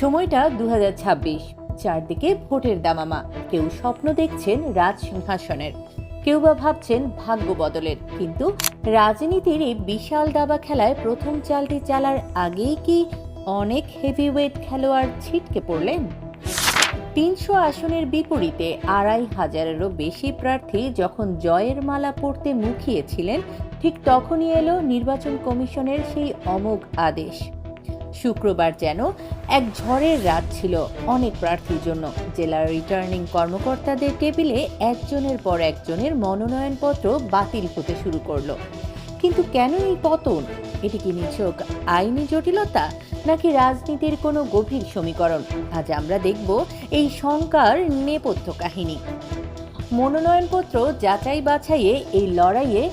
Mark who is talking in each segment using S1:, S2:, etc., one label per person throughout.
S1: সময়টা 2026, চারদিকে ভোটের দামামা। কেউ স্বপ্ন দেখছেন রাজ সিংহাসনের, কেউ বা ভাবছেন ভাগ্য বদলের। কিন্তু রাজনীতির এই বিশাল দাবা খেলায় প্রথম চালটি চালার আগেই কি অনেক হেভিওয়েট খেলোয়াড় ছিটকে পড়লেন? 300 আসনের বিপরীতে 2500-এরও বেশি প্রার্থী যখন জয়ের মালা পড়তে মুখিয়েছিলেন, ঠিক তখনই এলো নির্বাচন কমিশনের সেই অমোঘ আদেশ। শুক্রবার যেন এক ঝড়ের রাত ছিল অনেক প্রার্থীর জন্য। জেলার রিটার্নিং কর্মকর্তাদের টেবিলে একজনের পর একজনের মনোনয়নপত্র বাতিল হতে শুরু করলো। কিন্তু কেন এই পতন? এটি কি নিছক আইনি জটিলতা, নাকি রাজনীতির কোনো গভীর সমীকরণ? আজ আমরা দেখব এই শঙ্কার নেপথ্য কাহিনী। মনোনয়নপত্র যাচাই বাছাইয়ে এই লড়াইয়ে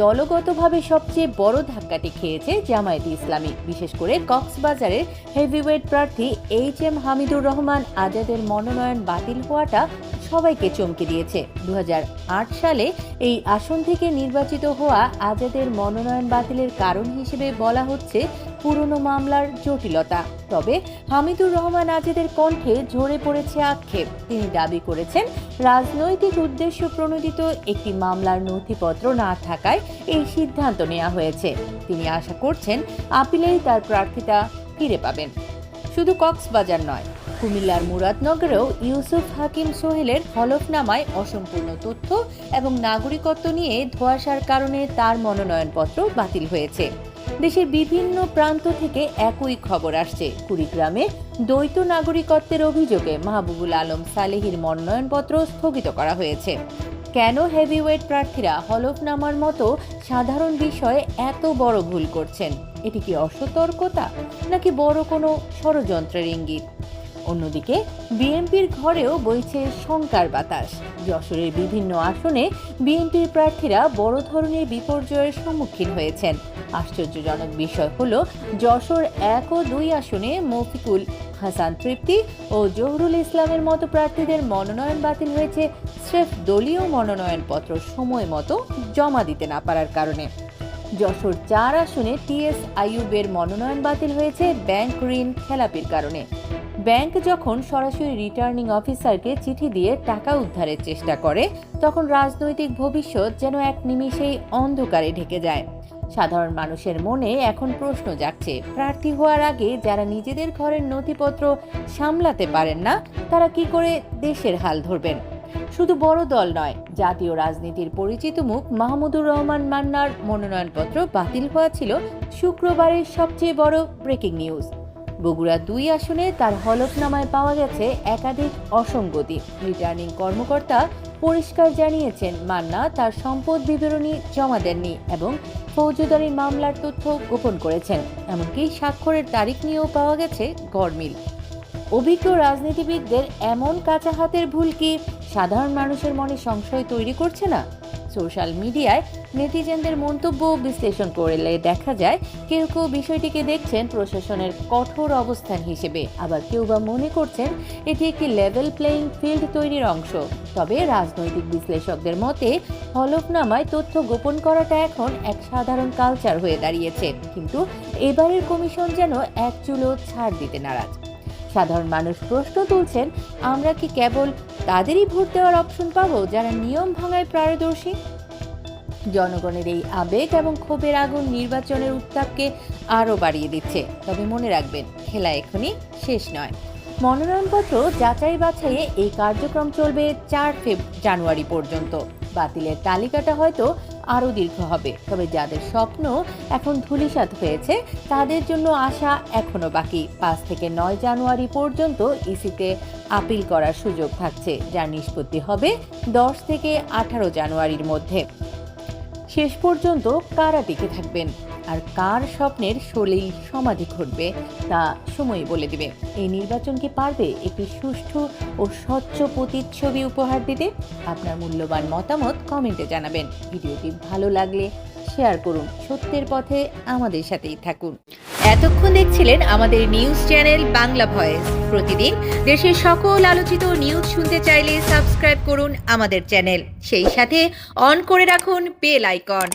S1: দলগতভাবে সবচেয়ে বড় ধাক্কাটি খেয়েছে জামায়াতে ইসলামী। বিশেষ করে কক্সবাজারের হেভিওয়েট প্রার্থী HM হামিদুর রহমান আজাদের মনোনয়ন বাতিল হওয়াটা সবাইকে চমকে দিয়েছে। 2008 সালে এই আসন থেকে নির্বাচিত হওয়া আজাদের মনোনয়ন বাতিলের কারণ হিসেবে বলা হচ্ছে পুরনো মামলার জটিলতা। তবে হামিদুর রহমান আজাদের কণ্ঠে ঝরে পড়েছে আক্ষেপ। তিনি দাবি করেছেন, রাজনৈতিক উদ্দেশ্য প্রণোদিত একটি মামলার নথিপত্র না থাকায় এই সিদ্ধান্ত নেওয়া হয়েছে। তিনি আশা করছেন আপিলেই তার প্রার্থিতা ফিরে পাবেন। শুধু কক্সবাজার নয়, কুমিল্লার মুরাদনগরেও ইউসুফ হাকিম সোহেলের হলফনামায় অসম্পূর্ণ তথ্য এবং নাগরিকত্ব নিয়ে ধোঁয়াশার কারণে তার মনোনয়নপত্র বাতিল হয়েছে। দেশের বিভিন্ন প্রান্ত থেকে একই খবর আসছে। কুড়িগ্রামে দ্বৈত নাগরিকত্বের অভিযোগে মাহবুবুল আলম সালেহির মনোনয়নপত্র স্থগিত করা হয়েছে। কেন হেভিওয়েট প্রার্থীরা হলফনামার মতো সাধারণ বিষয়ে এত বড় ভুল করছেন? এটি কি অসতর্কতা, নাকি বড় কোনো ষড়যন্ত্রের ইঙ্গিত? অন্যদিকে বিএনপির ঘরেও বইছে শঙ্কার বাতাস। যশোরের বিভিন্ন আসনে বিএনপির প্রার্থীরা বড় ধরনের বিপর্যয়ের সম্মুখীন হয়েছেন। আশ্চর্যজনক বিষয় হলো, যশোর 1 ও 2 আসনে মফিকুল হাসান তৃপ্তি ও জহুরুল ইসলামের মতো প্রার্থীদের মনোনয়ন বাতিল হয়েছে স্রেফ দলীয় মনোনয়নপত্র সময় মতো জমা দিতে না পারার কারণে। যশোর 4 আসনে TS আইয়ুবের মনোনয়ন বাতিল হয়েছে ব্যাংক ঋণ খেলাপির কারণে। ব্যাংক যখন সরাসরি রিটার্নিং অফিসারকে চিঠি দিয়ে টাকা উদ্ধারের চেষ্টা করে, তখন রাজনৈতিক ভবিষ্যৎ যেন এক নিমিষেই অন্ধকারে ঢেকে যায়। সাধারণ মানুষের মনে এখন প্রশ্ন জাগছে, প্রার্থী হওয়ার আগে যারা নিজেদের ঘরের নথিপত্র সামলাতে পারেন না, তারা কি করে দেশের হাল ধরবেন? শুধু বড় দল নয়, জাতীয় রাজনীতির পরিচিত মুখ মাহমুদুর রহমান মান্নার মনোনয়নপত্র বাতিল হওয়া ছিল শুক্রবারের সবচেয়ে বড় ব্রেকিং নিউজ। বগুড়া 2 আসনে তার হলফনামায় পাওয়া গেছে একাধিক অসঙ্গতি। রিটার্নিং কর্মকর্তা পরিষ্কার জানিয়েছেন, মান্না তার সম্পদ বিবরণী জমা দেননি এবং ফৌজদারি মামলার তথ্য গোপন করেছেন। এমনকি স্বাক্ষরের তারিখ নিয়েও পাওয়া গেছে গরমিল। অভিজ্ঞ রাজনীতিবিদদের এমন কাঁচা হাতের ভুল কি সাধারণ মানুষের মনে সংশয় তৈরি করছে না? সোশ্যাল মিডিয়ায় নেটিজেনদের মন্তব্য বিশ্লেষণ করলে দেখা যায়, কেউ কেউ বিষয়টিকে দেখছেন প্রশাসনের কঠোর অবস্থান হিসেবে, আবার কেউ বা মনে করছেন এটি একটি লেভেল প্লেয়িং ফিল্ড তৈরির অংশ। তবে রাজনৈতিক বিশ্লেষকদের মতে হলফনামায় তথ্য গোপন করাটা এখন এক সাধারণ কালচার হয়ে দাঁড়িয়েছে। কিন্তু এবারের কমিশন যেন এক চুলো ছাড় দিতে নারাজ। সাধারণ মানুষ প্রশ্ন তুলছেন, আমরা কি কেবল তাদেরই ভোট দেওয়ার অপশন পাবো যারা নিয়ম ভাঙায় পারদর্শী? জনগণের এই আবেগ এবং ক্ষোভের আগুন নির্বাচনের উত্তাপকে আরও বাড়িয়ে দিচ্ছে। তবে মনে রাখবেন, খেলা এখনই শেষ নয়। মনোনয়নপত্র যাচাই বাছাইয়ে এই কার্যক্রম চলবে 4 জানুয়ারি পর্যন্ত। বাতিলের তালিকাটা হয়তো আরও দীর্ঘ হবে। তবে যাদের স্বপ্ন এখন ধূলিসাৎ হয়েছে, তাদের জন্য আশা এখনো বাকি। 5 থেকে 9 জানুয়ারি পর্যন্ত ইসিতে আপিল করার সুযোগ থাকছে, যার নিষ্পত্তি হবে 10 থেকে 18 জানুয়ারির মধ্যে। শেষ পর্যন্ত কারা টিকে থাকবেন আর কার স্বপ্নের সলিল সমাধি ঘটবে, তা সময় বলে দিবে। এই নির্বাচন কি পারবে একটি সুষ্ঠু ও স্বচ্ছ প্রতিচ্ছবি উপহার দিতে? আপনার মূল্যবান মতামত কমেন্টে জানাবেন। ভিডিওটি ভালো লাগলে শেয়ার করুন। সত্যের পথে আমাদের সাথেই থাকুন। এতক্ষণ দেখছিলেন আমাদের নিউজ চ্যানেল বাংলা ভয়েস। প্রতিদিন দেশের সকল আলোচিত নিউজ শুনতে চাইলে সাবস্ক্রাইব করুন আমাদের চ্যানেল, সেই সাথে অন করে রাখুন বেল আইকন।